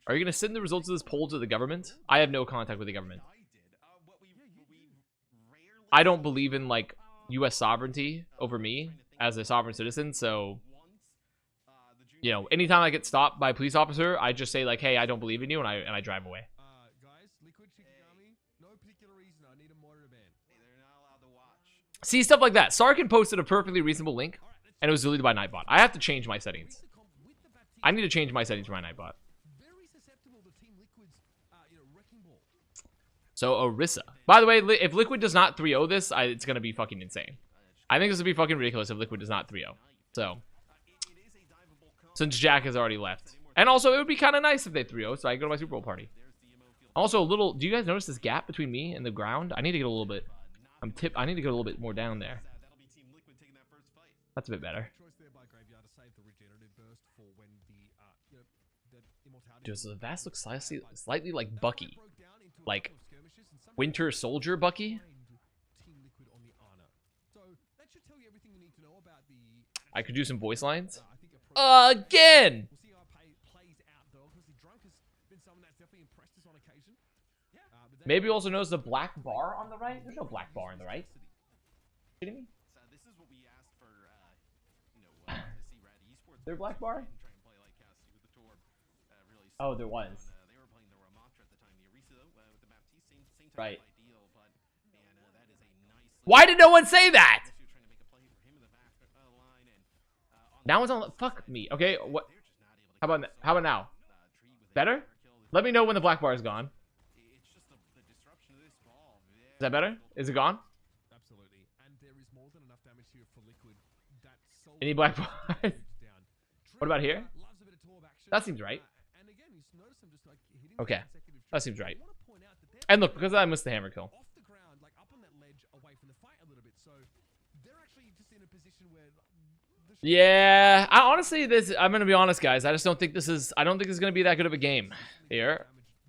Are you going to send the results of this poll to the government? I have no contact with the government. I don't believe in, like, U.S. sovereignty over me as a sovereign citizen, so, you know, anytime I get stopped by a police officer, I just say, like, hey, I don't believe in you, and I drive away. Guys, Liquid Shikigami, no particular reason. I need a monitor ban. They're not allowed to watch. See, stuff like that. Sarkin posted a perfectly reasonable link, and it was deleted by Nightbot. I have to change my settings. I need to change my settings for my Nightbot. So, Orisa. By the way, if Liquid does not 3-0 this, it's going to be fucking insane. I think this would be fucking ridiculous if Liquid does not 3-0. So, since Jack has already left. And also, it would be kind of nice if they 3-0, so I can go to my Super Bowl party. Also, a little... Do you guys notice this gap between me and the ground? I need to get a little bit... I need to get a little bit more down there. That's a bit better. Does the Avast look slightly like Bucky? Like... Winter Soldier Bucky? I could do some voice lines. Again! Maybe you also notice the black bar on the right? There's no black bar on the right. Kidding me? Is there a black bar? Oh, there was. Right. Why did no one say that? Now it's on. Fuck me. Okay. What? How about now? Better? Let me know when the black bar is gone. Is that better? Is it gone? Absolutely. And there is more than enough damage here for Liquid. Any black bars? What about here? That seems right. Okay. That seems right. And look, because I missed the hammer kill. Yeah, honestly, I'm gonna be honest, guys. I just don't think this is. I don't think this is gonna be that good of a game here.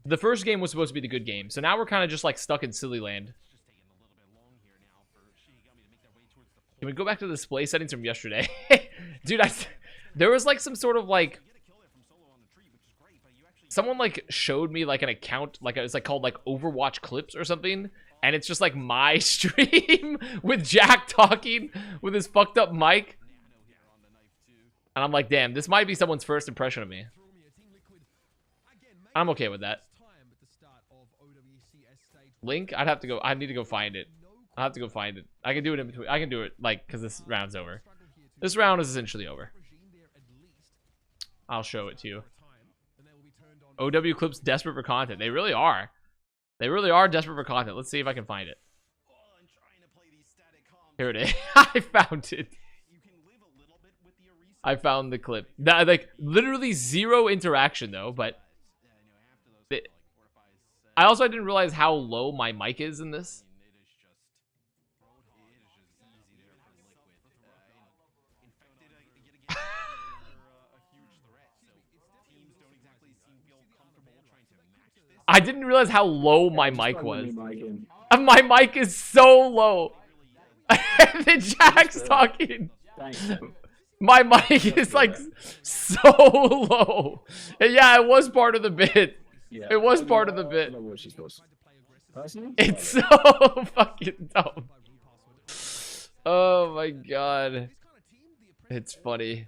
The first game was supposed to be the good game, so now we're kind of just like stuck in silly land. Can we go back to the display settings from yesterday? Dude, there was like some sort of like someone like showed me like an account, like it's like called like Overwatch Clips or something, and it's just like my stream with Jack talking with his fucked up mic. And I'm like, damn, this might be someone's first impression of me. I'm okay with that. Link? I need to go find it. I'll have to go find it. I can do it in between. I can do it, like, because this round's over. This round is essentially over. I'll show it to you. OW Clips desperate for content. They really are. They really are desperate for content. Let's see if I can find it. Here it is. I found it. I found the clip. That, like, literally zero interaction, though, but... I also didn't realize how low my mic is in this. I didn't realize how low my mic was. My mic is so low. And then Jack's talking. My mic is like so low. And yeah, it was part of the bit. It was part of the bit. It's so fucking dumb. Oh my god. It's funny.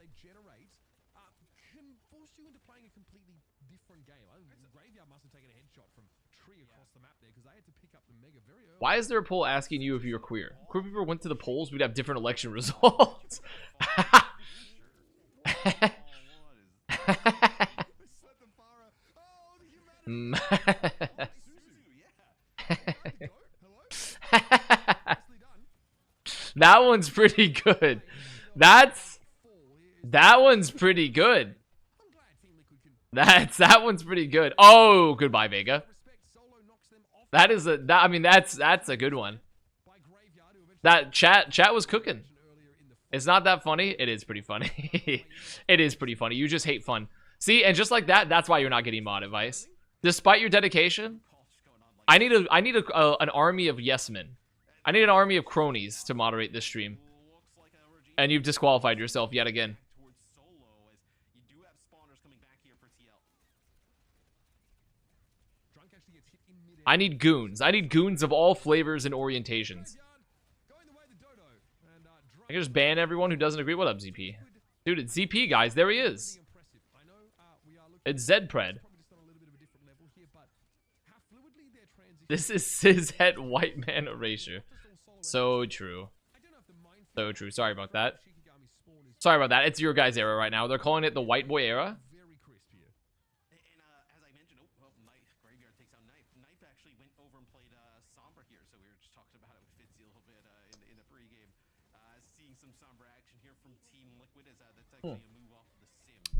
Why is there a poll asking you if you're queer? Queer people went to the polls, we'd have different election results. That one's pretty good. That one's pretty good. That one's pretty good. Oh, goodbye, Vega. That's a good one. That chat was cooking. It's not that funny. It is pretty funny. It is pretty funny. You just hate fun. See, and just like that, that's why you're not getting mod advice. Despite your dedication, I need an army of yes men. I need an army of cronies to moderate this stream. And you've disqualified yourself yet again. I need goons. I need goons of all flavors and orientations. I can just ban everyone who doesn't agree. What up, ZP? Dude, it's ZP, guys. There he is. It's Zedpred. This is cishet white man erasure. So true. So true. Sorry about that. Sorry about that. It's your guys' era right now. They're calling it the white boy era.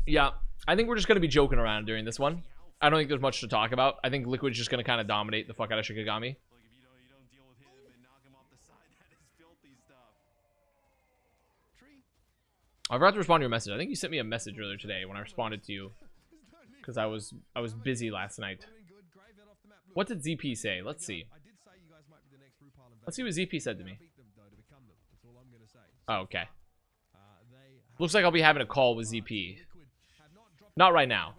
Yeah, I think we're just going to be joking around during this one. I don't think there's much to talk about. I think Liquid's just going to kind of dominate the fuck out of Shikigami. I forgot to respond to your message. I think you sent me a message earlier today when I responded to you. Because I was busy last night. What did ZP say? Let's see. Let's see what ZP said to me. Oh, okay. Looks like I'll be having a call with ZP. Not right now.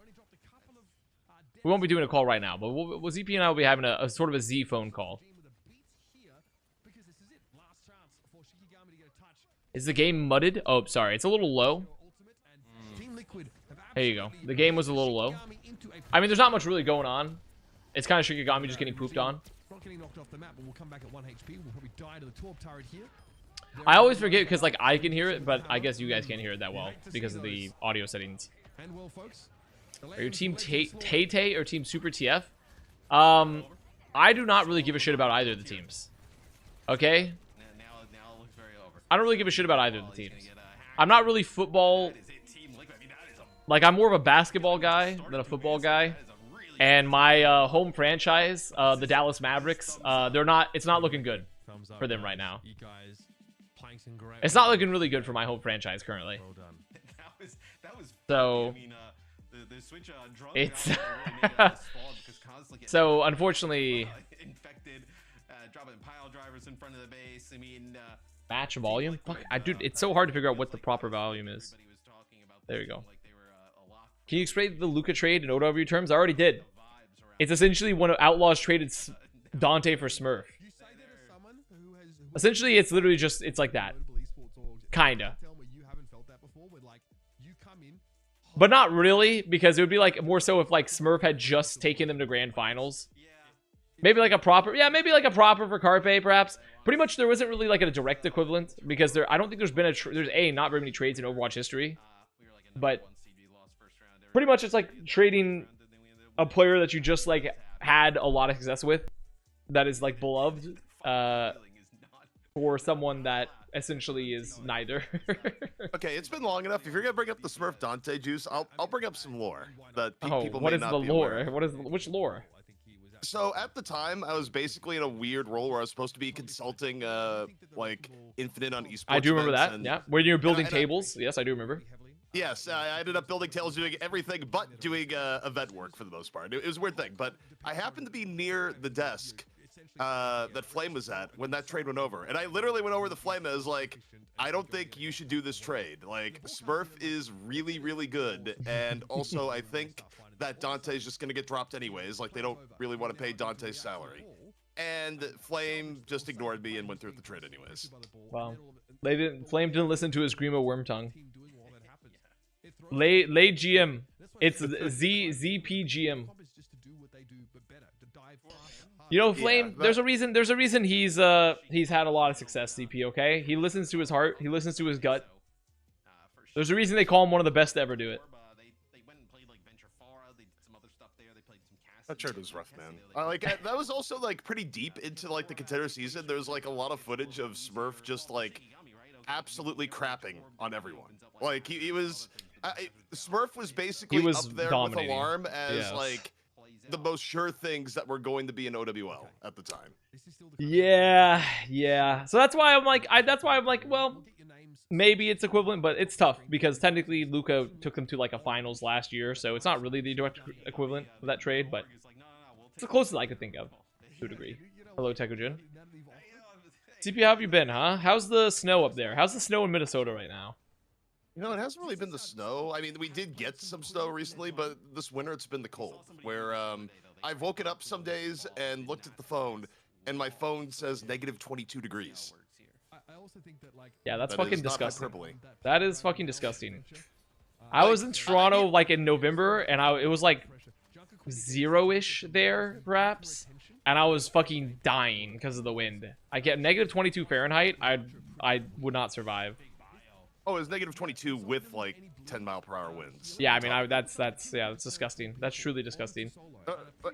We won't be doing a call right now, but ZP and I will be having a sort of a Z phone call. Is the game mudded? Oh, sorry. It's a little low. There you go. The game was a little low. I mean, there's not much really going on. It's kind of Shikigami just getting pooped on. I always forget because, like, I can hear it, but I guess you guys can't hear it that well because of the audio settings. Are you Team Tay or Team Super TF? I do not really give a shit about either of the teams. Okay? I don't really give a shit about either of the teams. I'm not really football. Like, I'm more of a basketball guy than a football guy. And my home franchise, the Dallas Mavericks, it's not looking good for them right now. It's not looking really good for my home franchise currently. So it's so unfortunately match volume. Fuck, dude, it's so hard to figure out what the proper volume is. There you go. Can you explain the Luka trade in OW terms? I already did. It's essentially when Outlaws traded Dante for Smurf. Essentially, it's literally just, it's like that. Kinda. But not really, because it would be like more so if like Smurf had just taken them to grand finals. Maybe like a proper, yeah, maybe like a proper for Carpe, perhaps. Pretty much there wasn't really like a direct equivalent, because I don't think there's been not very many trades in Overwatch history. But pretty much it's like trading a player that you just like had a lot of success with, that is like beloved, for someone that essentially is neither. Okay, it's been long enough. If you're gonna bring up the Smurf Dante juice, I'll bring up some lore that people what may is not the be lore? aware. Which lore? So at the time, I was basically in a weird role where I was supposed to be consulting, like Infinite on esports. I do remember that. And, yeah, when you're building tables. Yes, I do remember. Yes, I ended up building tables, doing everything but doing event work for the most part. It was a weird thing, but I happened to be near the desk that Flame was at when that trade went over, and I literally went over to Flame and I was like, I don't think you should do this trade. Like, Smurf is really, really good, and also I think that Dante's just gonna get dropped anyways. Like, they don't really want to pay Dante's salary. And Flame just ignored me and went through with the trade anyways. Wow. Flame didn't listen to his Grimo Wormtongue. Lay GM. It's ZPGM. You know, Flame, Yeah, there's a reason he's had a lot of success, ZP, okay? He listens to his heart, he listens to his gut. There's a reason they call him one of the best to ever do it. That trade was rough, man. That was also like pretty deep into like the contender season. There's like a lot of footage of Smurf just like absolutely crapping on everyone. Like he was Smurf was basically up there dominating. with Alarm as like the most sure things that were going to be in OWL at the time. Yeah. So that's why I'm like, well, maybe it's equivalent, but it's tough because technically Luka took them to like a finals last year, so it's not really the direct equivalent of that trade, but it's the closest I could think of to a degree. Hello, Tekujin. CP, how have you been, huh? How's the snow up there? How's the snow in Minnesota right now? You know, it hasn't really been the snow. I mean, we did get some snow recently, but this winter it's been the cold. Where I've woken up some days and looked at the phone, and my phone says negative 22 degrees. I also think that, like, Yeah, that's That fucking is not disgusting. hyperbole. That is fucking disgusting. I was in Toronto like in November, and it was like 0-ish there, perhaps, and I was fucking dying because of the wind. I get negative 22 Fahrenheit. I would not survive. Oh, it was negative 22 with like 10-mile-per-hour winds. Yeah, I mean, that's disgusting. That's truly disgusting.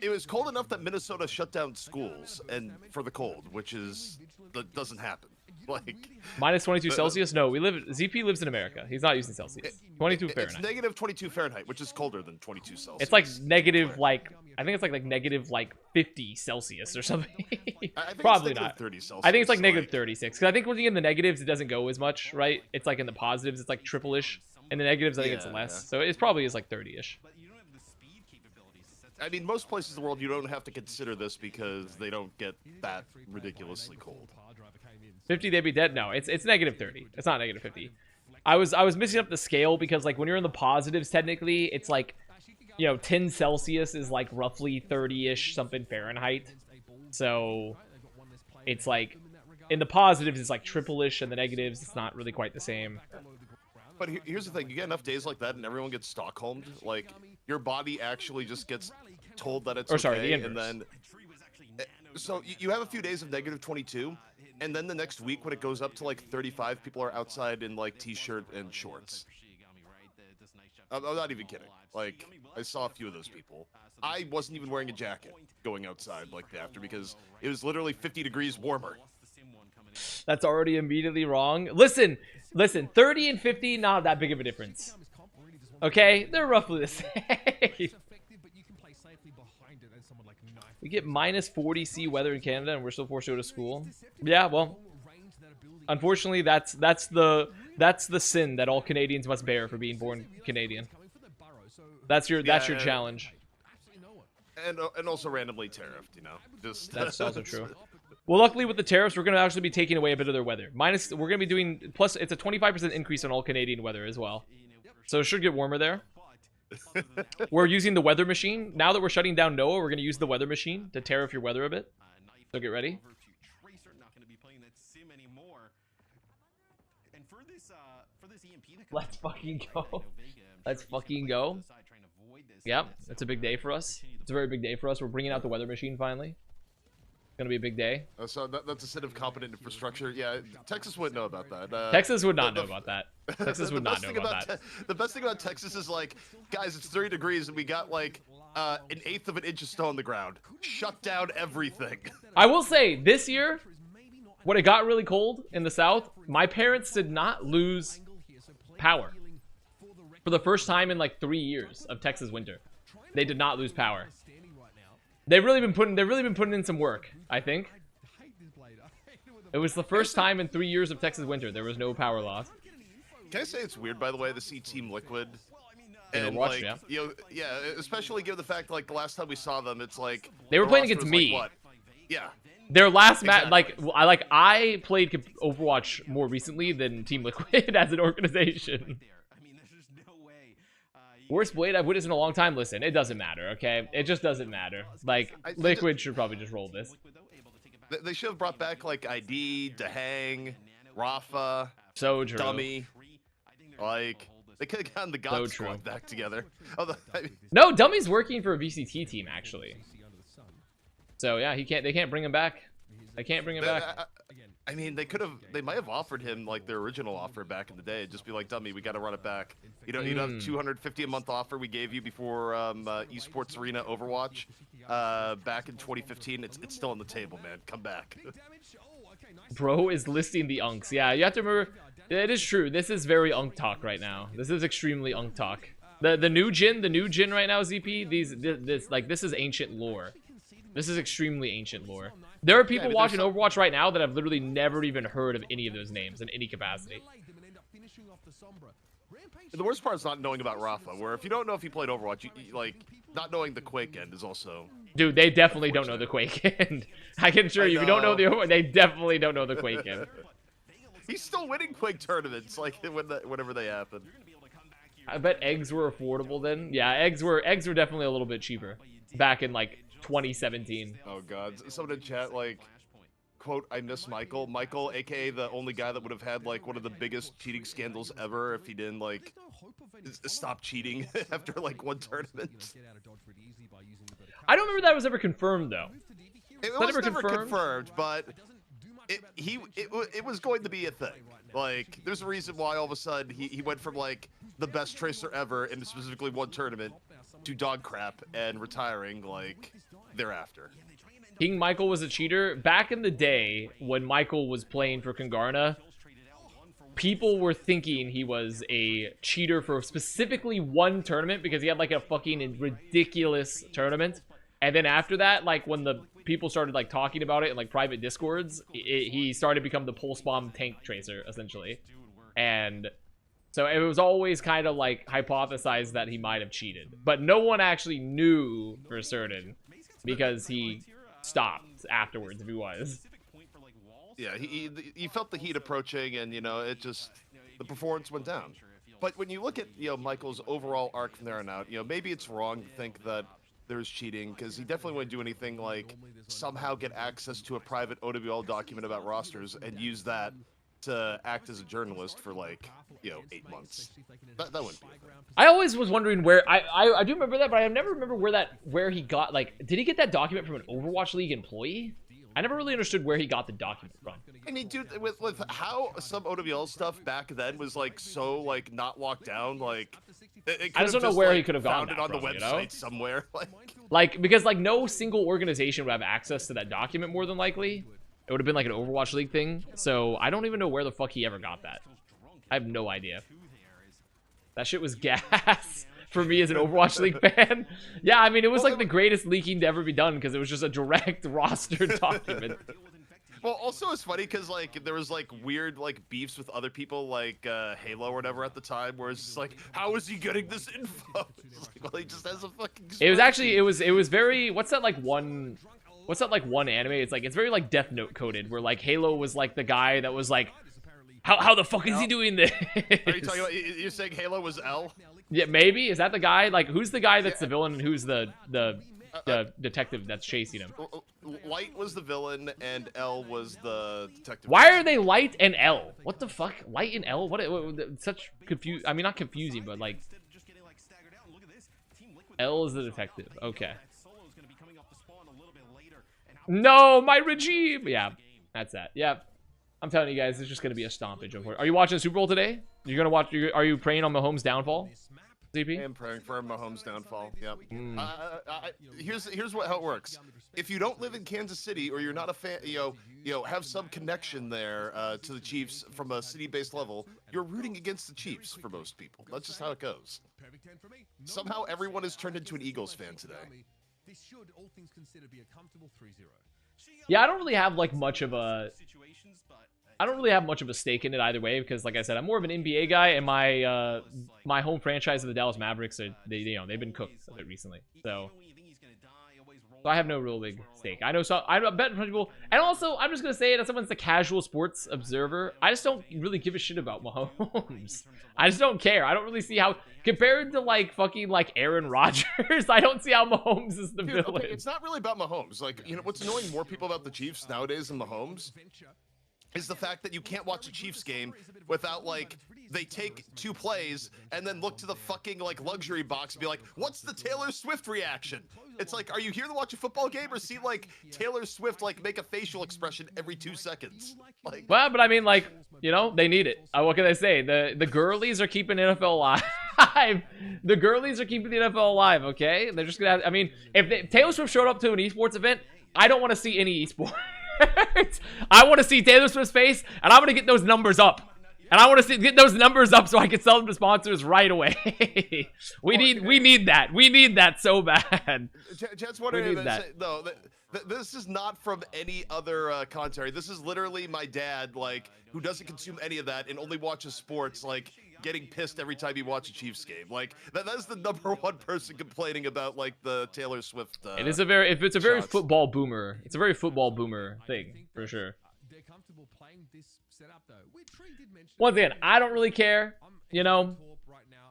It was cold enough that Minnesota shut down schools and for the cold, which that doesn't happen. Like Minus 22 Celsius? No, ZP lives in America. He's not using Celsius. 22 Fahrenheit. It's negative 22 Fahrenheit, which is colder than 22 Celsius. It's like negative, like, I think it's like negative, like, 50 Celsius or something. I think Probably it's not. 30 Celsius. I think it's like negative 36. Because I think when you get in the negatives, it doesn't go as much, right? It's like in the positives, it's like triple-ish. In the negatives, I think it's less. Yeah. So it probably is like 30-ish. I mean, most places in the world, you don't have to consider this because they don't get that ridiculously cold. 50, they'd be dead? No, it's negative 30. It's not negative 50. I was mixing up the scale because, like, when you're in the positives, technically, it's like, you know, 10 Celsius is like roughly 30-ish something Fahrenheit. So it's like, in the positives, it's like triple-ish, and the negatives, it's not really quite the same. But here's the thing: you get enough days like that, and everyone gets Stockholmed. Like your body actually just gets told that it's Sorry, the okay, inverse. and then so you have a few days of negative 22, and then the next week when it goes up to like 35, people are outside in like t-shirt and shorts. I'm not even kidding. Like I saw a few of those people. I wasn't even wearing a jacket going outside like after because it was literally 50 degrees warmer. That's already immediately wrong. Listen, 30 and 50, not that big of a difference. Okay, they're roughly the same. We get minus 40 C weather in Canada, and we're still forced to go to school. Yeah, well, unfortunately, that's the sin that all Canadians must bear for being born Canadian. That's your challenge. And also randomly tariffed, you know. Just That's also true. Well, luckily with the tariffs, we're going to actually be taking away a bit of their weather. We're going to be doing, plus it's a 25% increase on all Canadian weather as well. So it should get warmer there. We're using the weather machine. Now that we're shutting down NOAA, we're going to use the weather machine to tariff your weather a bit. So get ready. Let's fucking go. Let's fucking go. Yep, that's a big day for us. It's a very big day for us. We're bringing out the weather machine finally. Gonna be a big day. So that's a set of competent infrastructure. Yeah, Texas wouldn't know about that. Texas would not know about that. Texas would not know about that. The best thing about Texas is like, guys, it's 30 degrees and we got like an eighth of an inch of snow on the ground. Shut down everything. I will say this year, when it got really cold in the South, my parents did not lose power for the first time in like 3 years of Texas winter. They did not lose power. They've really been putting in some work, I think. It was the first time in 3 years of Texas winter there was no power loss. Can I say it's weird, by the way, to see Team Liquid And Overwatch, like, yeah. You know, yeah, especially given the fact like the last time we saw them, it's like they were the playing roster against was, me. Like, what? Yeah. Their last match, Exactly. I played Overwatch more recently than Team Liquid as an organization. Worst Blade I've witnessed in a long time. Listen, it doesn't matter, okay? It just doesn't matter. Like, Liquid should probably just roll this. They should have brought back like ID, Dehang, Rafa, So true. Dummy. Like they could have gotten the So God true. Squad back together. Although, I mean, No, Dummy's working for a VCT team, actually. So, yeah, they can't bring him back. They can't bring him back. I mean, they might have offered him like their original offer back in the day. Just be like, Dummy, we got to run it back. You know, the 250 a month offer we gave you before Esports Arena Overwatch back in 2015. It's still on the table, man. Come back. Bro is listing the unks. Yeah, you have to remember, it is true. This is very unk talk right now. This is extremely unk talk. The new Jin right now, ZP, this is ancient lore. This is extremely ancient lore. There are people watching Overwatch right now that have literally never even heard of any of those names in any capacity. The worst part is not knowing about Rafa, where if you don't know if he played Overwatch, you like not knowing the Quake end is also. Dude, they definitely don't know the Quake end. I can assure you, if you don't know the Overwatch, they definitely don't know the Quake end. He's still winning quick tournaments, like whenever they happen. I bet eggs were affordable then. Yeah, eggs were definitely a little bit cheaper back in like 2017. Oh god, someone in chat like, quote, I miss Michael. Michael, aka the only guy that would have had like one of the biggest cheating scandals ever if he didn't like stop cheating after like one tournament. I don't remember that was ever confirmed though. It was never confirmed, but it was going to be a thing. Like, there's a reason why all of a sudden he went from like the best tracer ever in specifically one tournament to dog crap and retiring like thereafter. King Michael was a cheater. Back in the day when Michael was playing for Kungarna, people were thinking he was a cheater for specifically one tournament because he had like a fucking ridiculous tournament. And then after that, like when the people started like talking about it in like private discords, he started to become the pulse bomb tank tracer essentially. And so it was always kind of like hypothesized that he might have cheated, but no one actually knew for certain because he stopped afterwards if he was. Yeah, he felt the heat approaching, and you know, it just, the performance went down. But when you look at, you know, Michael's overall arc from there on out, you know, maybe it's wrong to think that there's cheating, because he definitely wouldn't do anything like somehow get access to a private OWL document about rosters and use that to act as a journalist for like, you know, 8 months. That wouldn't be a thing. I always was wondering where I do remember that, but I never remember where he got, like, did he get that document from an Overwatch League employee? I never really understood where he got the document from. I mean, dude, with how some OWL stuff back then was like so like not locked down, like I just don't know where he could have gotten found it that on from, the website, you know? somewhere. Like because like no single organization would have access to that document more than likely. It would have been like an Overwatch League thing. So I don't even know where the fuck he ever got that. I have no idea. That shit was gas for me as an Overwatch League fan. Yeah, I mean, it was like the greatest leaking to ever be done because it was just a direct roster document. Well, also it's funny because like there was like weird like beefs with other people like Halo or whatever at the time, where it's just like, how is he getting this info? It's like, well, he just has a fucking. It was actually it was very what's that like one anime? It's like it's very like Death Note coded, where like Halo was like the guy that was like, how the fuck is he doing this? Are you talking about? You're saying Halo was L? Yeah, maybe. Is that the guy? Like, who's the guy that's the villain and who's the detective that's chasing him? Light was the villain and L was the detective. Why are they Light and L? What the fuck? Light and L? What such confuse? I mean, not confusing, but like L is the detective. Okay. No, my regime. Yeah, that's that. Yeah, I'm telling you guys, it's just gonna be a stompage. Are you watching the Super Bowl today? You're gonna watch. Are you praying on Mahomes' downfall? CP? I am praying for Mahomes' downfall. Yep. Here's how it works. If you don't live in Kansas City or you're not a fan, you know, have some connection there to the Chiefs from a city-based level, you're rooting against the Chiefs for most people. That's just how it goes. Somehow everyone has turned into an Eagles fan today. This should, all things considered, be a comfortable 3-0. Yeah, I don't really have like much of a. I don't really have much of a stake in it either way because, like I said, I'm more of an NBA guy, and my home franchise of the Dallas Mavericks are they've been cooked a bit recently, so I have no real big stake. I know I bet people, and also I'm just gonna say it as someone's a casual sports observer. I just don't really give a shit about Mahomes. I just don't care. I don't really see how, compared to like fucking like Aaron Rodgers, I don't see how Mahomes is the villain. Okay, it's not really about Mahomes. Like, you know, what's annoying more people about the Chiefs nowadays than Mahomes is the fact that you can't watch a Chiefs game without, like, they take 2 plays and then look to the fucking, like, luxury box and be like, what's the Taylor Swift reaction? It's like, are you here to watch a football game or see, like, Taylor Swift, like, make a facial expression every 2 seconds? Like, well, but I mean, like, you know, they need it. What can I say? The girlies are keeping NFL alive. The girlies are keeping the NFL alive, okay? They're just gonna have, I mean, if Taylor Swift showed up to an esports event, I don't want to see any esports. I want to see Taylor Swift's face, and I'm going to get those numbers up. And I want to get those numbers up so I can sell them to sponsors right away. We need that. We need that so bad. Just wondering no, this is not from any other commentary. This is literally my dad, like, who doesn't consume any of that and only watches sports, like, getting pissed every time he watches a Chiefs game. Like, that's the #1 person complaining about, like, the Taylor Swift. It is a very, it's a very football boomer. It's a very football boomer thing, for sure. they're comfortable playing this setup though. Tree did mention Once again, I don't really care. You know,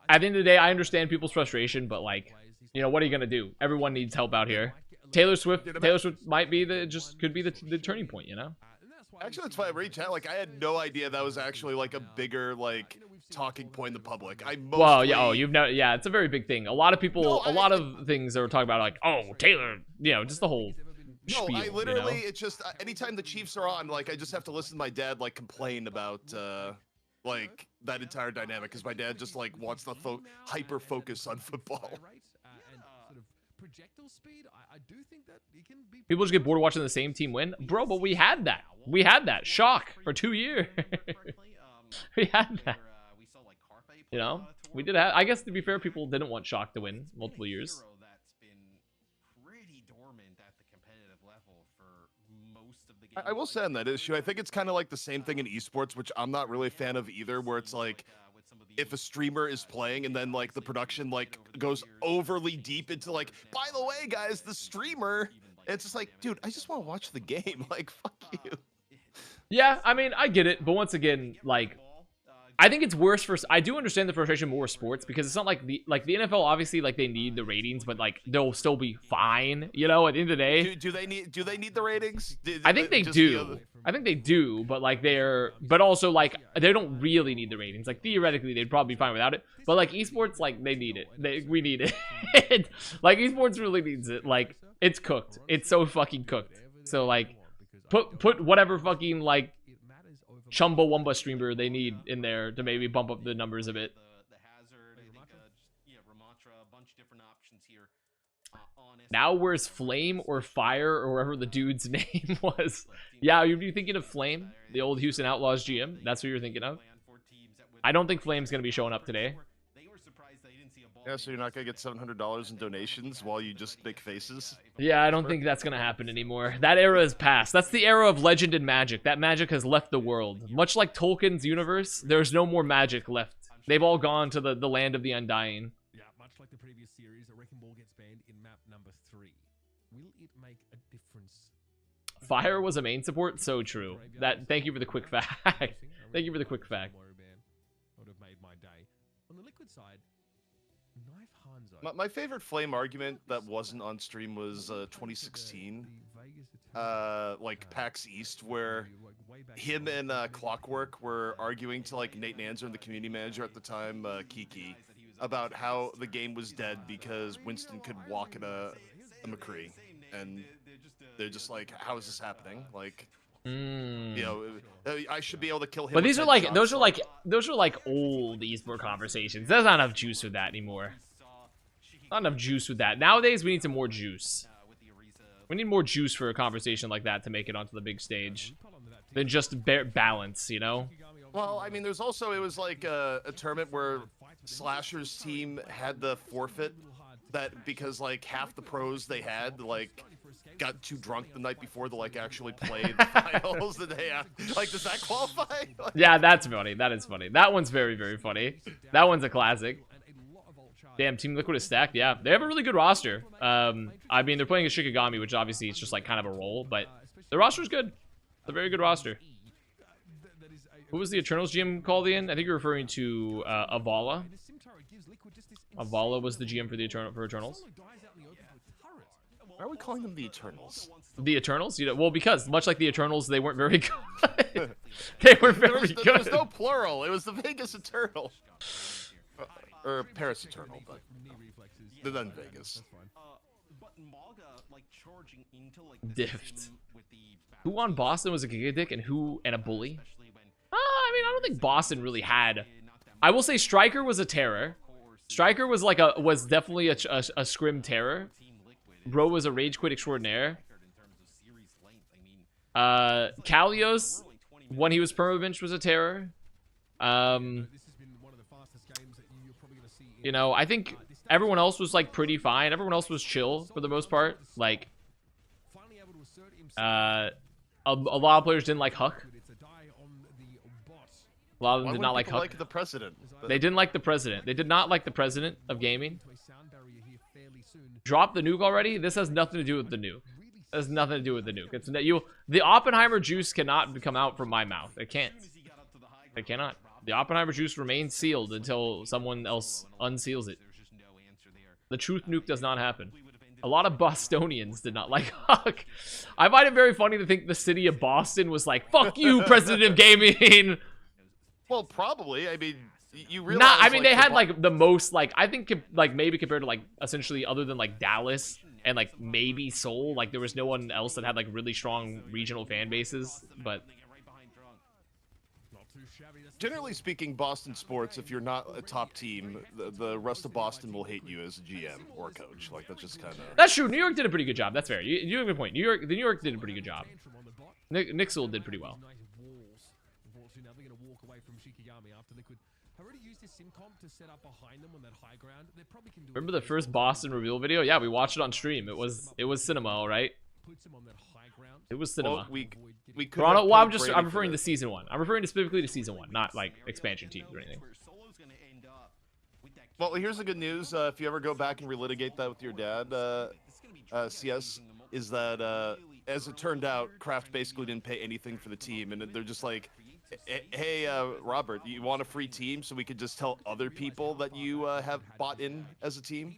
at the end of the day, I understand people's frustration, but like, you know, what are you gonna do? Everyone needs help out here. Taylor Swift might be could be the turning point, you know? Actually, that's why I reached out. Like, I had no idea that was actually like a bigger like talking point in the public. Well, yeah, yeah, it's a very big thing. A lot of people, a lot of things are talking about, like, oh, Taylor, you know, just the whole No, spiel, I literally, you know? it's just anytime the Chiefs are on, like, I just have to listen to my dad like complain about like that entire dynamic because my dad just like wants to hyper focus on football. People just get bored watching the same team win, bro. But we had that. We had that shock for 2 years. We had that. You know, we did have. I guess to be fair, people didn't want Shock to win multiple years. I will say on that issue, I think it's kind of like the same thing in esports, which I'm not really a fan of either, where it's like if a streamer is playing and then like the production like goes overly deep into like, by the way, guys, the streamer, it's just like, dude, I just want to watch the game. Like, fuck you. Yeah, I mean, I get it, but once again, like, I think it's worse for. I do understand the frustration more with sports because it's not like the NFL. Obviously, like they need the ratings, but like they'll still be fine. You know, at the end of the day, do they need the ratings? I think they do. I think they do, but like but also like they don't really need the ratings. Like theoretically, they'd probably be fine without it. But like esports, like they need it. We need it. Like esports really needs it. Like it's cooked. It's so fucking cooked. So like, put whatever fucking like Chumbawamba streamer they need in there to maybe bump up the numbers a bit. Now where's Flame or Fire or whatever the dude's name was? Yeah, you'd be thinking of Flame, the old Houston Outlaws GM. That's what you're thinking of. I don't think Flame's gonna be showing up today. Yeah, so you're not gonna get $700 in donations while you just make faces? Yeah, I don't think that's gonna happen anymore. That era is past. That's the era of legend and magic. That magic has left the world. Much like Tolkien's universe, there's no more magic left. They've all gone to the land of the undying. Yeah, much like the previous series, a Wrecking Ball gets banned in map number 3. Will it make a difference? Fire was a main support? So true. Thank you for the quick fact. Thank you for the quick fact. Would have made my day. On the liquid side, my favorite Flame argument that wasn't on stream was 2016, like PAX East, where him and Clockwork were arguing to like Nate Nanzer and the community manager at the time, Kiki, about how the game was dead because Winston could walk in a McCree, and they're just like, how is this happening? Like, you know, I should be able to kill him. But these are like those are like old esport conversations. There's not enough juice with that anymore. Not enough juice with that. Nowadays, we need some more juice. We need more juice for a conversation like that to make it onto the big stage than just balance, you know? Well, I mean, there's also, it was like a tournament where Slasher's team had the forfeit that because like half the pros they had like got too drunk the night before to like actually play the finals the day after. Like, does that qualify? Yeah, that's funny. That is funny. That one's very, very funny. That one's a classic. Damn, Team Liquid is stacked. Yeah, they have a really good roster. I mean, they're playing a Shikigami, which obviously it's just like kind of a role, but the roster is good. It's a very good roster. Who was the Eternals GM called in? I think you're referring to Avala. Avala was the GM for the Eternals. Why are we calling them the Eternals? The Eternals? You know, well, because much like the Eternals, they weren't very good. They were very good. There was no plural. It was the Vegas Eternal. Or Paris Eternal, but then Vegas. Diffed. Who on Boston was a Giga Dick and who and a bully? I mean, I don't think Boston really had. I will say Striker was a terror. Striker was like was definitely a scrim terror. Bro was a rage quit extraordinaire. Kalios, when he was permabench, was a terror. You know, I think everyone else was like pretty fine. Everyone else was chill for the most part. Like, a lot of players didn't like Huck. A lot of them did not like Huck. Like the president. They didn't like the president. They did not like the president of gaming. Drop the nuke already? This has nothing to do with the nuke. That has nothing to do with the nuke. It's the Oppenheimer juice cannot come out from my mouth. It can't. It cannot. The Oppenheimer juice remains sealed until someone else unseals it. The truth nuke does not happen. A lot of Bostonians did not like Huck. I find it very funny to think the city of Boston was like, "Fuck you, President of Gaming." Well, probably. I mean, you realize. Nah, I mean they had like the most like I think like maybe compared to like essentially other than like Dallas and like maybe Seoul, like there was no one else that had like really strong regional fan bases, but. Generally speaking, Boston sports, if you're not a top team, the rest of Boston will hate you as a GM or a coach. Like, that's just kind of... That's true. New York did a pretty good job. That's fair. You have a good point. New York did a pretty good job. Nixel did pretty well. Unfortunately, now they're going to walk away from Shikigami after they could already use this sim comp to set up behind them on that high ground. They probably can do. Remember the first Boston reveal video? Yeah, we watched it on stream. It was cinema, all right. Puts them on that high ground. It was cinema. Well, we could Toronto, have well, paid I'm Brady referring for to season 1. I'm referring to specifically to season 1, not like expansion teams or anything. Well, here's the good news. If you ever go back and relitigate that with your dad, CS, is that as it turned out, Kraft basically didn't pay anything for the team, and they're just like, "Hey, Robert, you want a free team so we could just tell other people that you have bought in as a team?"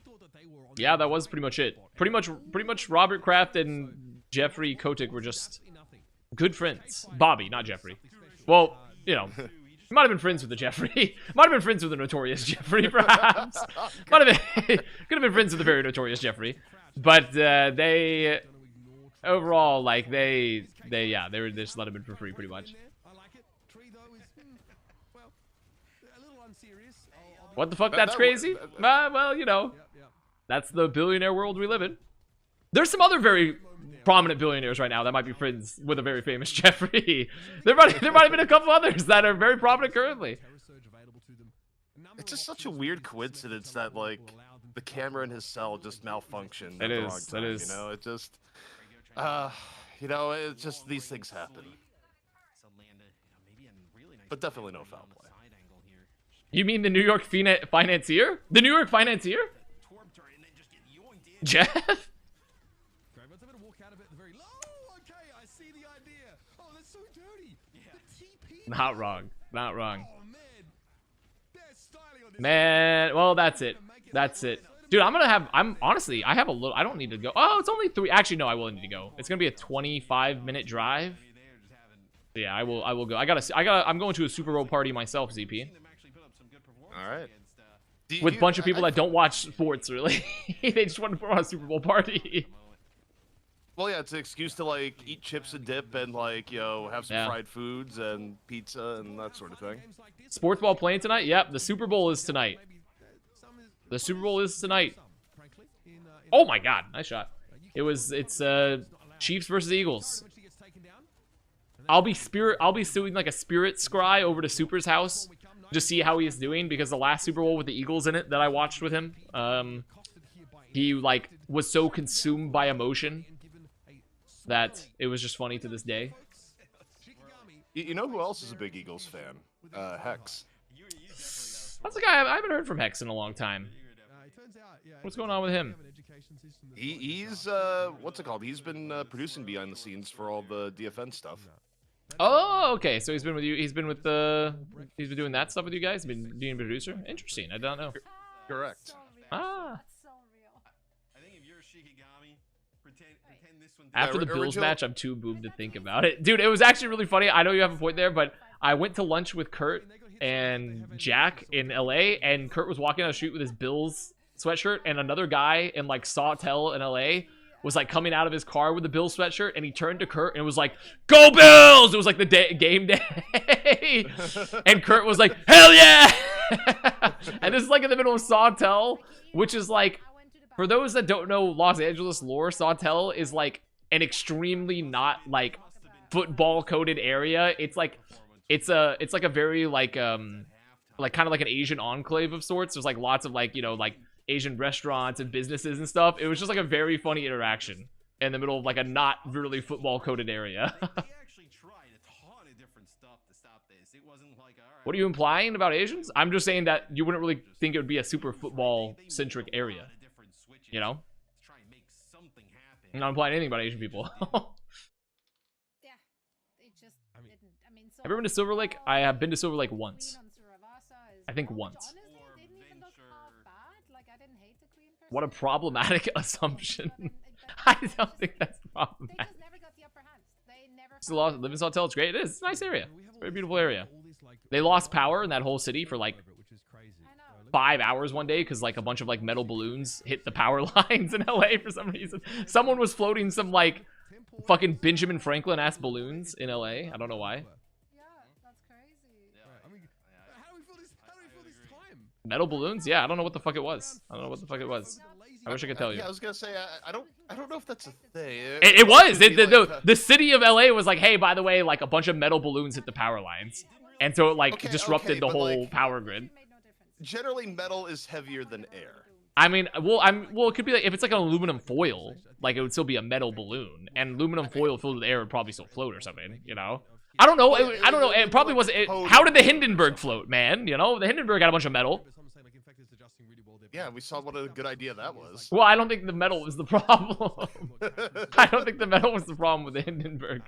Yeah, that was pretty much it. Pretty much Robert Kraft and Jeffrey Kotick were just good friends. Bobby, not Jeffrey. Well, you know, he might have been friends with the Jeffrey. Might have been friends with the notorious Jeffrey, perhaps. Might have been, could have been friends with the very notorious Jeffrey. But they, overall, like they just let him in for free, pretty much. What the fuck? That's crazy. Well, you know, that's the billionaire world we live in. There's some other very prominent billionaires right now that might be friends with a very famous Jeffrey. there might have been a couple others that are very prominent currently. It's just such a weird coincidence that like the camera in his cell just malfunctioned. It at the is. wrong time, It is. You know, it just, you know, it's just these things happen. But definitely no foul play. You mean the New York financier? The New York financier? Jeff? Not wrong. Not wrong. Man, well, that's it. That's it. Dude, honestly, I have a little, I don't need to go. Oh, it's only 3. Actually, no, I will need to go. It's going to be a 25-minute drive. Yeah, I will go. I'm going to a Super Bowl party myself, ZP. All right. With a bunch of people that don't watch sports, really. They just want to put on a Super Bowl party. Well, yeah, it's an excuse to, like, eat chips and dip and, like, you know, have some fried foods and pizza and that sort of thing. Sports ball playing tonight? Yep, the Super Bowl is tonight. The Super Bowl is tonight. Oh my god, nice shot. It's Chiefs versus Eagles. I'll be doing like a spirit scry over to Super's house to see how he's doing, because the last Super Bowl with the Eagles in it that I watched with him, he like was so consumed by emotion that it was just funny to this day. You know who else is a big Eagles fan? Hex. That's a guy I haven't heard from Hex in a long time. What's going on with him? He's what's it called? He's been producing behind the scenes for all the DFN stuff. Oh, okay. So he's been with you. He's been doing that stuff with you guys. He's been being a producer. Interesting. I don't know. Correct. Ah. I think if you're Shikigami, pretend this one. After the Bills match, I'm too boobed to think about it. Dude, it was actually really funny. I know you have a point there, but I went to lunch with Kurt and Jack in LA, and Kurt was walking down the street with his Bills sweatshirt, and another guy in like Sawtell in LA was like coming out of his car with the Bills sweatshirt, and he turned to Kurt and was like, "Go Bills!" It was like the game day. And Kurt was like, "Hell yeah!" And this is like in the middle of Sawtell, which is like, for those that don't know Los Angeles lore, Sawtell is like an extremely not like football coded area. It's like a very like kind of like an Asian enclave of sorts. There's like lots of like, you know, like Asian restaurants and businesses and stuff. It was just like a very funny interaction in the middle of like a not really football coded area. What are you implying about Asians? I'm just saying that you wouldn't really think it would be a super football centric area, you know? something happened. I'm not implying anything about Asian people. Yeah, it just I mean- didn't. I mean, so Have you ever been to Silver Lake? I have been to Silver Lake once. I think once. Honestly, Or it didn't even look venture- half bad. Like, I didn't hate the queen. per What a se. problematic assumption. But I it's don't just- think that's They problematic. just never got the upper hand. They never. It's a lot. Live in this hotel. It's great. It is. It's a nice area. We have all Very this- beautiful area. all this, like, They lost power in that whole city for like which is crazy. I know. Look at 5 hours one day because like a bunch of like metal balloons hit the power lines in LA for some reason. Someone was floating some like Temple- fucking Benjamin Franklin ass balloons in LA. I don't know why. Yeah, that's crazy. Yeah, Right, I mean, how do we feel this? How do we feel this time? Metal balloons? Yeah, I don't know what the fuck it was. I don't know what the fuck it was. I wish I could tell you. Yeah, I was gonna say I don't know if that's a thing. It was. It'd be The city of LA was like, hey, by the way, like a bunch of metal balloons hit the power lines, and so it like Okay, disrupted okay, the but, whole like- power grid. It made no difference. generally metal is heavier than air. I mean, well, it could be like if it's like an aluminum foil, like it would still be a metal balloon, and aluminum foil filled with air would probably still float or something, you know? I don't know. I don't know. It probably wasn't. How did the Hindenburg float, man? You know, the Hindenburg had a bunch of metal. But some say, like, in fact, it's adjusting really well. Yeah, we saw what a good idea that was. Well, I don't think the metal was the problem. I don't think the metal was the problem with the Hindenburg.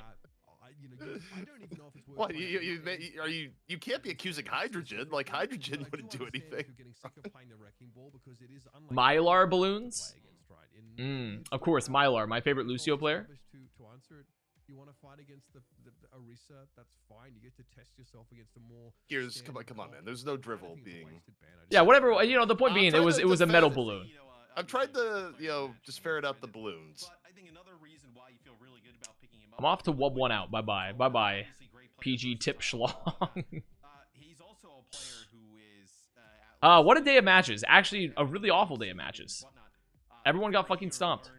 What you can't be accusing hydrogen. Like hydrogen wouldn't do anything. Mylar balloons? Of course, Mylar, my favorite Lucio player. To answer it, you want to fight against the Orisa, that's fine. You get to test yourself against a more. Gears, come on, man. There's no drivel being. Yeah, whatever. You know, the point I'm being, it trying was to it was a metal defend- balloon. I've tried to, just ferret out the balloons. But I think another reason why you feel really good about picking him up. I'm off to wub one out. Bye bye. Bye bye. PG tip schlong. He's also a player who is. What a day of matches. Actually, a really awful day of matches. Everyone got fucking stomped.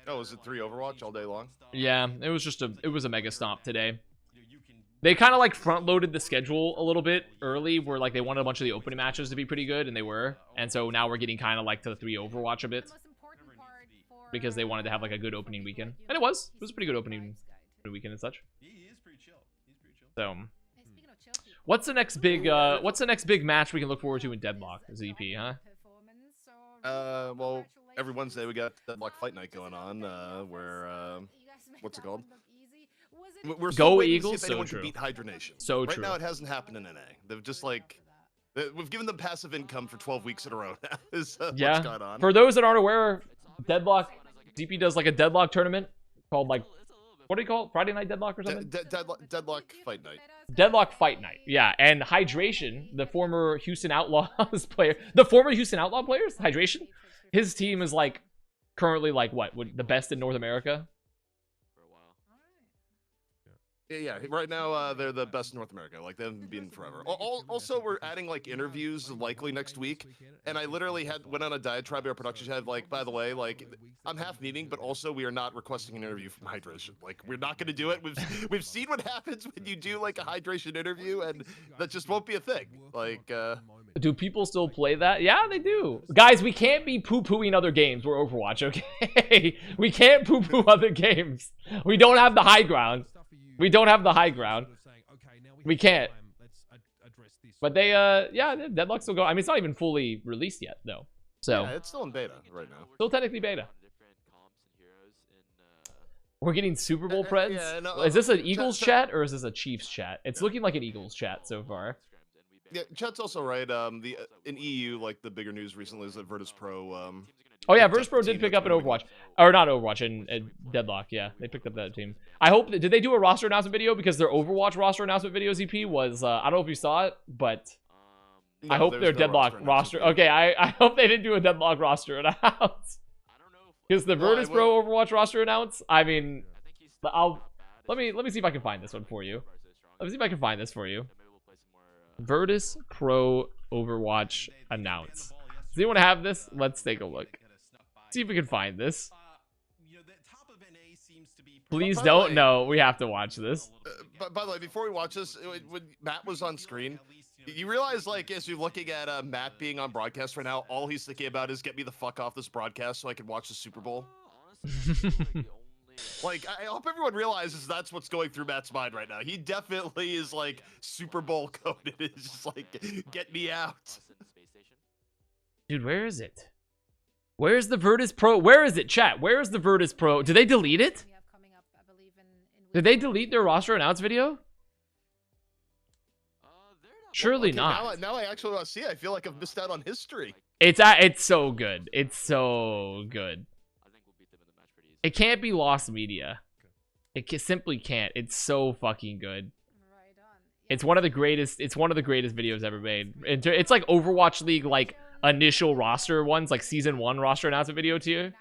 Oh, is it 3 Overwatch all day long? Yeah, it was a mega stomp today. They kind of like front loaded the schedule a little bit early, where like they wanted a bunch of the opening matches to be pretty good, and they were. And so now we're getting kind of like to the 3 Overwatch a bit, The most important part for, because they wanted to have like a good opening weekend, and it was a pretty good opening weekend and such. He is pretty chill. He's pretty chill. So, Hey, speaking of chill people, what's the next big match we can look forward to in Deadlock ZP, huh? performance, so Well, every congratulations. Wednesday we got Deadlock Fight Night going on, where You guys made what's it that called? one look easy. Was it we're Go still waiting to Eagles, see if so anyone true. can beat Hydronation. So right true. now, it hasn't happened in NA. They've just like we've given them passive income for 12 weeks in a row now. Is Yeah. what's going on? For those that aren't aware, Deadlock ZP does like a Deadlock tournament called like, what do you call it? Friday Night Deadlock or something? Deadlock Fight Night. Deadlock Fight Night. Yeah, and Hydration, the former Houston Outlaws player, the former Houston Outlaw players, Hydration, his team is like currently like what, the best in North America? Yeah, right now they're the best in North America. Like they've been forever. Also, we're adding like interviews likely next week, and I literally went on a diatribe our production head. Like, by the way, like I'm half meaning, but also we are not requesting an interview from Hydration. Like we're not going to do it. We've seen what happens when you do like a Hydration interview, and that just won't be a thing. Like, Do people still play that? Yeah, they do. Guys, we can't be poo-pooing other games. We're Overwatch, okay? We can't poo-poo other games. We don't have the high ground. We don't have the high ground. We can't. But they, yeah, Deadlock's still going. I mean, it's not even fully released yet, though. So, yeah, it's still in beta right now. still technically beta. We're getting Super Bowl preds? yeah, no, Is this an chat- Eagles chat- chat or is this a Chiefs chat? It's looking like an Eagles chat so far. Yeah, Chet's also right. In EU, like the bigger news recently is that Virtus Pro. Oh yeah, picked up Virtus Pro the did team pick that's up an gonna be Overwatch. Or not Overwatch, and Deadlock, yeah. They picked up that team. I hope, did they do a roster announcement video? Because their Overwatch roster announcement video, ZP, was, I don't know if you saw it, but I hope their Deadlock roster, okay, I hope they didn't do a Deadlock roster announce. Because the Virtus Pro Overwatch roster announce, I mean, let me see if I can find this one for you. Let me see if I can find this for you. Virtus Pro Overwatch announce. Does anyone have this? Let's take a look. See if we can find this. Please By the don't. way- No, we have to watch this. But by the way, before we watch this, when Matt was on screen, you realize, like, as you're looking at Matt being on broadcast right now, all he's thinking about is get me the fuck off this broadcast so I can watch the Super Bowl. Like, I hope everyone realizes that's what's going through Matt's mind right now. He definitely is, like, Super Bowl coded. It's just like, get me out. Dude, where is it? Where's the Virtus Pro? Where is it, chat? Where is the Virtus Pro? Did they delete it? We have coming up, I believe, in Did they delete their roster announce video? Surely Okay, not. Now I actually want to see it. I feel like I've missed out on history. It's so good. It's so good. It can't be lost media. It simply can't. It's so fucking good. right on. It's one of the greatest. It's one of the greatest videos ever made. It's like Overwatch League, like initial roster ones, like season 1 roster announcement video tier.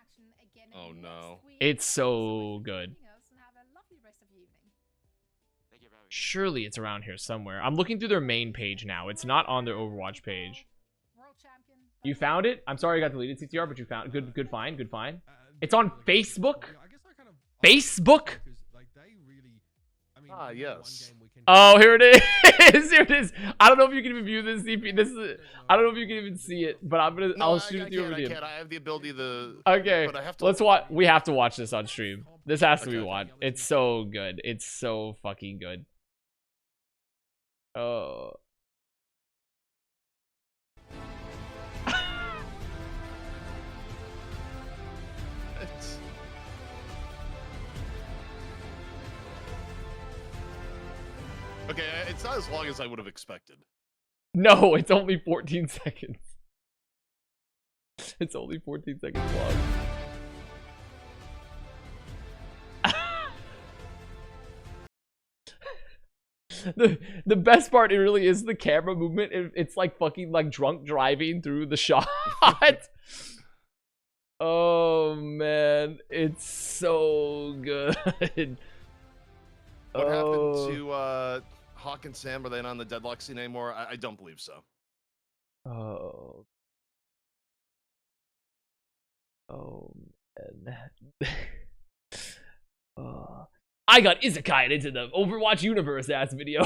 Oh, no. It's so good. Surely it's around here somewhere. I'm looking through their main page now. It's not on their Overwatch page. You found it? I'm sorry I got deleted, CTR, but you found it. Good find. Good find. It's on Facebook? Facebook? Ah, yes. Oh, here it is. Here it is. I don't know if you can even view this. This is. I don't know if you can even see it, but I'm gonna. I'll shoot it to you over I here. can't. I have the ability to. Okay. But I have to. Let's watch. We have to watch this on stream. This has to be Okay. watched. It's so good. It's so fucking good. Oh. It's- Okay, it's not as long as I would have expected. No, it's only 14 seconds. It's only 14 seconds long. The best part, it really is the camera movement. It's like fucking like drunk driving through the shot. Oh man, it's so good. What happened to Hawk and Sam? Are they not on the deadlock scene anymore? I don't believe so. Oh. Oh man. Oh. I got isekai into the Overwatch universe ass video.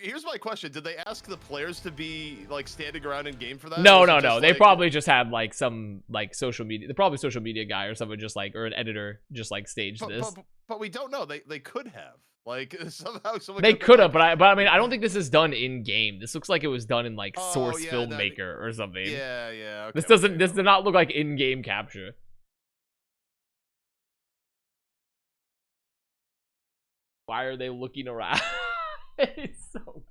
Here's my question: did they ask the players to be like standing around in game for that? No, Or is it no, just, no. They like- probably just had like some like social media. They're probably social media guy or someone just like, or an editor just like staged this. But we don't know. They could have like somehow someone. They been could have, like, but I mean, I don't think this is done in game. This looks like it was done in like Oh, Source yeah, Filmmaker or something. Yeah, yeah. Okay, This doesn't. okay. This did not look like in-game capture. Why are they looking around? It's so.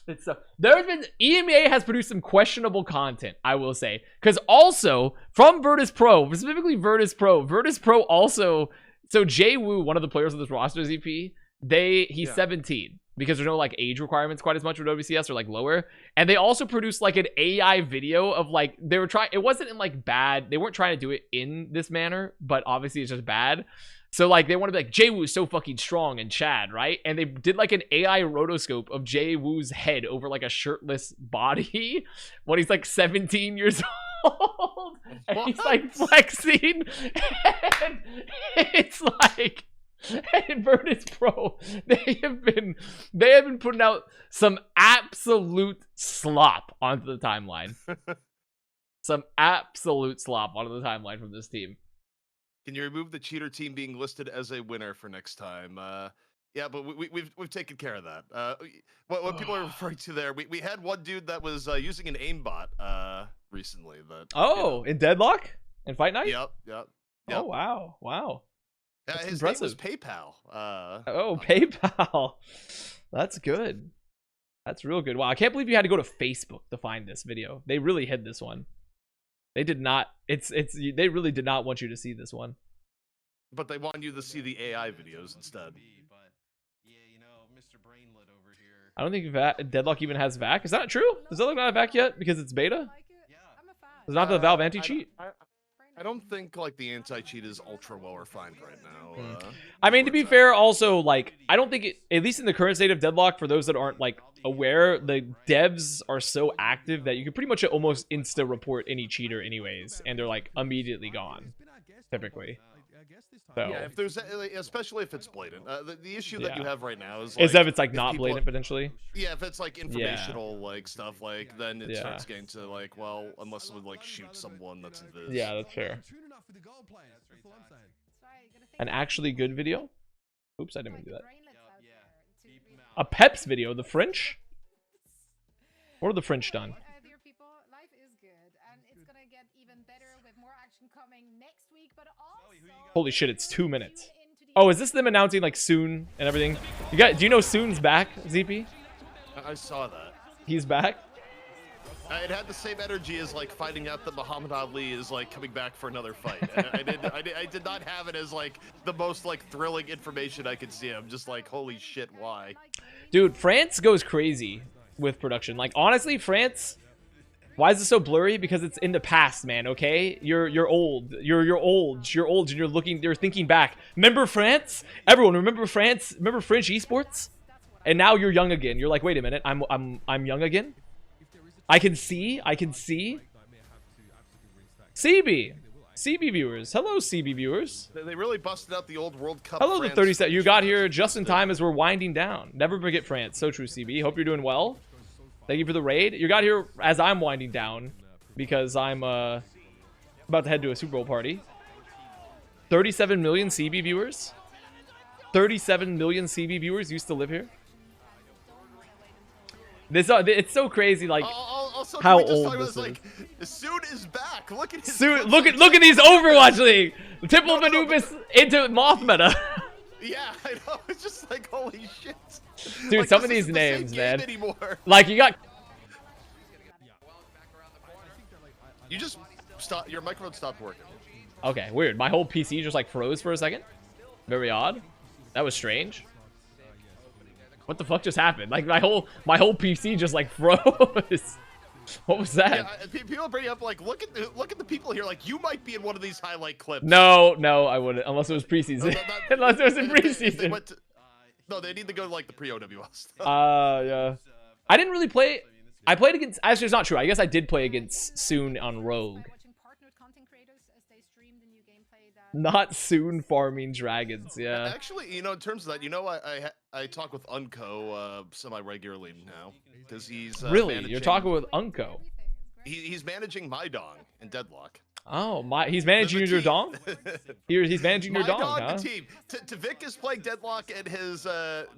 It's so. There's been EMEA has produced some questionable content, I will say, because also from Virtus Pro, specifically Virtus Pro also. So Jay Woo, one of the players of this roster ZP, he's Yeah. 17 because there's no like age requirements quite as much with OWCS or like lower. And they also produced like an AI video of like they were trying. It wasn't in like bad. They weren't trying to do it in this manner, but obviously it's just bad. So like they want to be like Jay Woo's so fucking strong and Chad, right? And they did like an AI rotoscope of Jay Woo's head over like a shirtless body when he's like 17 years old, and he's like flexing, and it's like. And Virtus Pro, they have been putting out some absolute slop onto the timeline. Some absolute slop onto the timeline from this team. Can you remove the cheater team being listed as a winner for next time? Yeah, but we've taken care of that. What people are referring to there, we had one dude that was using an aimbot recently. That Oh, in Deadlock? In Fight Night? Yep. Oh, wow. Wow. That's His impressive. name was PayPal. Oh, PayPal. That's good. That's real good. Wow, I can't believe you had to go to Facebook to find this video. They really hid this one. They did not. They really did not want you to see this one. But they want you to see the AI videos instead. But yeah, you know, Mr. Brainlet over here. I don't think Deadlock even has VAC. Is that true? Does Deadlock not have VAC yet because it's beta? Yeah. Does not have the Valve anti-cheat? I don't think like the anti-cheat is ultra well refined right now. I mean, to be fair, also, like, I don't think at least in the current state of Deadlock, for those that aren't, like, aware, the devs are so active that you can pretty much almost insta-report any cheater anyways, and they're, like, immediately gone, typically. So, Yeah, if there's especially if it's blatant. The issue that you Yeah. have right now is is like, that it's, like, not people- blatant, potentially? Yeah, if it's like informational like stuff, like then it Yeah. starts getting to like, well, unless it would like shoot someone that's invis. Yeah, that's fair. Tune enough for the goal players. That's all I'm saying. An actually good video? Oops, I didn't mean to do that. Yeah. Deep mouth. A Peps video, the French? What are the French done? with more action coming next week, but also Holy shit, it's 2 minutes. Oh, is this them announcing like soon and everything? You got? Do you know Soon's back, ZP? I saw that. He's back. It had the same energy as like finding out that Muhammad Ali is like coming back for another fight. I did not have it as like the most like thrilling information I could see. I'm just like, holy shit, why? Dude, France goes crazy with production. Like honestly, France. Why is it so blurry? Because it's in the past, man. Okay, you're old. You're old, and you're thinking back. Remember France? Everyone, remember France? Remember French esports? And now you're young again. You're like, wait a minute, I'm young again. I can see. CB viewers. Hello, CB viewers. They really busted out the old World Cup. Hello, the France 37. You got here just in time as we're winding down. Never forget France. So true, CB. Hope you're doing well. Thank you for the raid. You got here as I'm winding down because I'm about to head to a Super Bowl party. 37 million CB viewers. 37 million CB viewers used to live here. It's so crazy, like Also, how can we just old talk about this like, Soon is back. Look at his Soon, look at these Overwatch League. Temple of Anubis into Moth meta. Yeah, I know. It's just like, holy shit. Dude, Like, some this of these isn't the same names, game man. Anymore. Like you got. You just stop. Your microphone stopped working. Okay, weird. My whole PC just like froze for a second. Very odd. That was strange. What the fuck just happened? Like my whole PC just like froze. What was that? Yeah, people bring up like, look at the people here. Like, you might be in one of these highlight clips. No, I wouldn't. Unless it was preseason. Unless it was in They preseason. went to, no, they need to go to like the pre-OWS stuff. Yeah. I didn't really play. I played against. Actually, it's not true. I guess I did play against Soon on Rogue. Not Soon farming dragons. Yeah. Actually, in terms of that, I talk with Unco semi-regularly now because he's Really, managing, you're talking with Unco. He's managing my dong in Deadlock. Oh my! He's managing The your team. dong. He's managing your My dong, Dog, huh? the team. Vic is playing Deadlock and has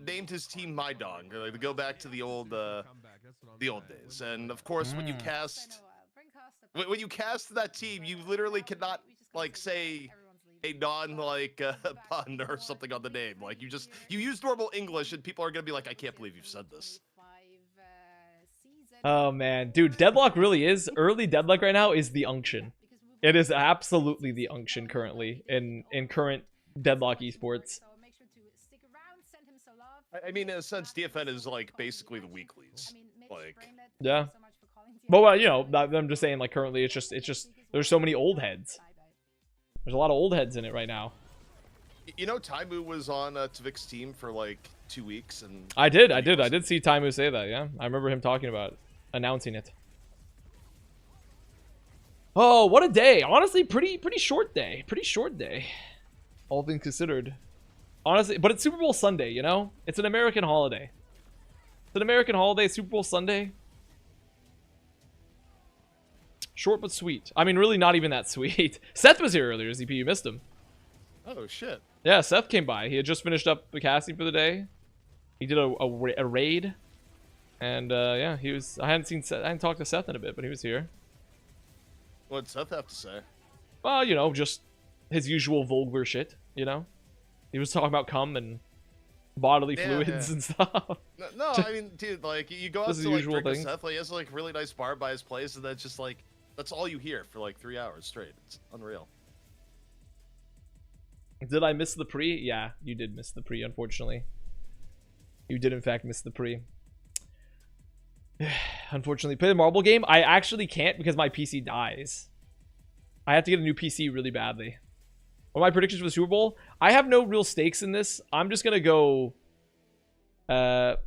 named his team My Dog. Like, to go back to the old days. And of course, when you cast that team, you literally cannot like say a non pun or something on the name. Like you use normal English, and people are gonna be like, I can't believe you've said this. Oh man, dude, Deadlock really is early. Deadlock right now is the unction. It is absolutely the unction currently in current Deadlock esports. I mean, in a sense, DFN is like basically the weeklies. Like, Yeah. Well, you know, I'm just saying, like currently, it's just there's so many old heads. There's a lot of old heads in it right now. you know, Taimu was on Tvik's team for like 2 weeks, and I did see Taimu say that. Yeah, I remember him talking about announcing it. Oh, what a day! Honestly, pretty short day. Pretty short day, all things considered. Honestly, but it's Super Bowl Sunday, you know? It's an American holiday. It's an American holiday, Super Bowl Sunday. Short but sweet. I mean, really not even that sweet. Seth was here earlier, ZP. You missed him. oh shit. Yeah, Seth came by. He had just finished up the casting for the day. He did a raid. And, yeah, he was... I hadn't talked to Seth in a bit, but he was here. What'd Seth have to say? Well, you know, just his usual vulgar shit, you know? He was talking about cum and bodily fluids and stuff. No, I mean, dude, like, you go out Just to, the like, usual drink with thing. Seth, like, he has, like, a really nice bar by his place, and that's just, like, that's all you hear for, like, 3 hours straight. It's unreal. Did I miss the pre? Yeah, you did miss the pre, unfortunately. You did, in fact, miss the pre. Unfortunately, play the marble game. I actually can't because my PC dies. I have to get a new PC really badly. What are my predictions for the Super Bowl? I have no real stakes in this. I'm just gonna go... I'm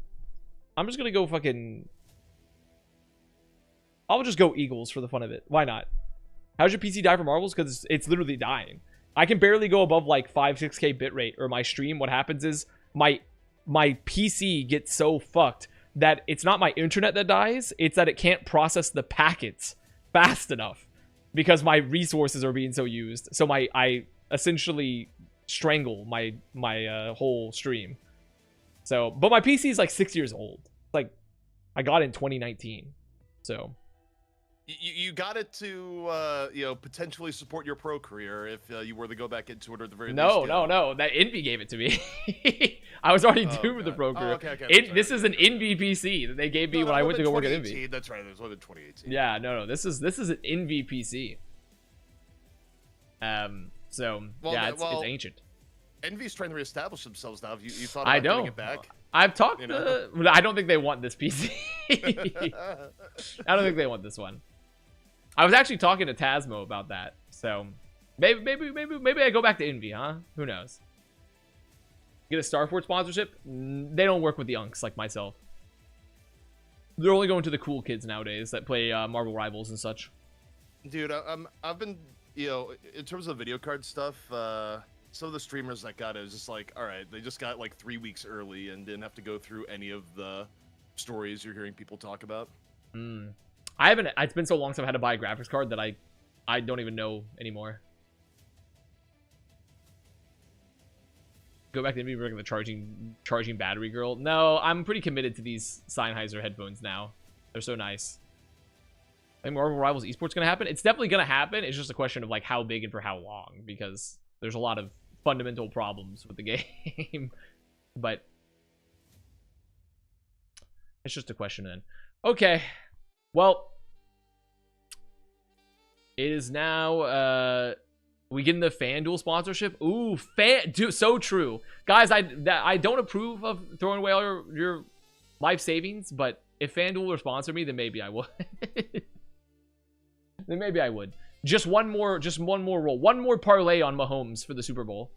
just gonna go fucking... I'll just go Eagles for the fun of it. Why not? How's your PC die for marbles? Because it's literally dying. I can barely go above like 5-6K bitrate or my stream. What happens is my PC gets so fucked that it's not my internet that dies. It's that it can't process the packets fast enough because my resources are being so used. So I essentially strangle my whole stream. So, but my PC is like 6 years old. Like I got it in 2019. So You got it to you know, potentially support your pro career if you were to go back into it, or at the very least. No. That Envy gave it to me. I was already doomed with the pro career. Okay, This is an Envy PC that they gave me when I went to go work at Envy. That's right. There's one in 2018. Yeah, no. This is an Envy PC. So yeah, it's ancient. Envy's trying to reestablish themselves now. Have you thought about I getting know. it back? I've talked. You know? I don't think they want this PC. I don't think they want this one. I was actually talking to Tasmo about that, so maybe I go back to Envy, huh? Who knows? Get a Starport sponsorship? They don't work with the unks like myself. They're only going to the cool kids nowadays that play Marvel Rivals and such. Dude, I've been, you know, in terms of video card stuff, some of the streamers that got it was just like, all right, they just got like 3 weeks early and didn't have to go through any of the stories you're hearing people talk about. I haven't. It's been so long since I've had to buy a graphics card that I don't even know anymore. Go back to me working the charging battery girl. No, I'm pretty committed to these Sennheiser headphones now. They're so nice. I think Marvel Rivals esports gonna happen. It's definitely gonna happen. It's just a question of like how big and for how long, because there's a lot of fundamental problems with the game. But it's just a question then. Okay. Well, it is now we getting the FanDuel sponsorship. Ooh, dude, so true. Guys, I don't approve of throwing away all your life savings, but if FanDuel will sponsor me, then maybe I would. Then maybe I would. Just one more roll. One more parlay on Mahomes for the Super Bowl.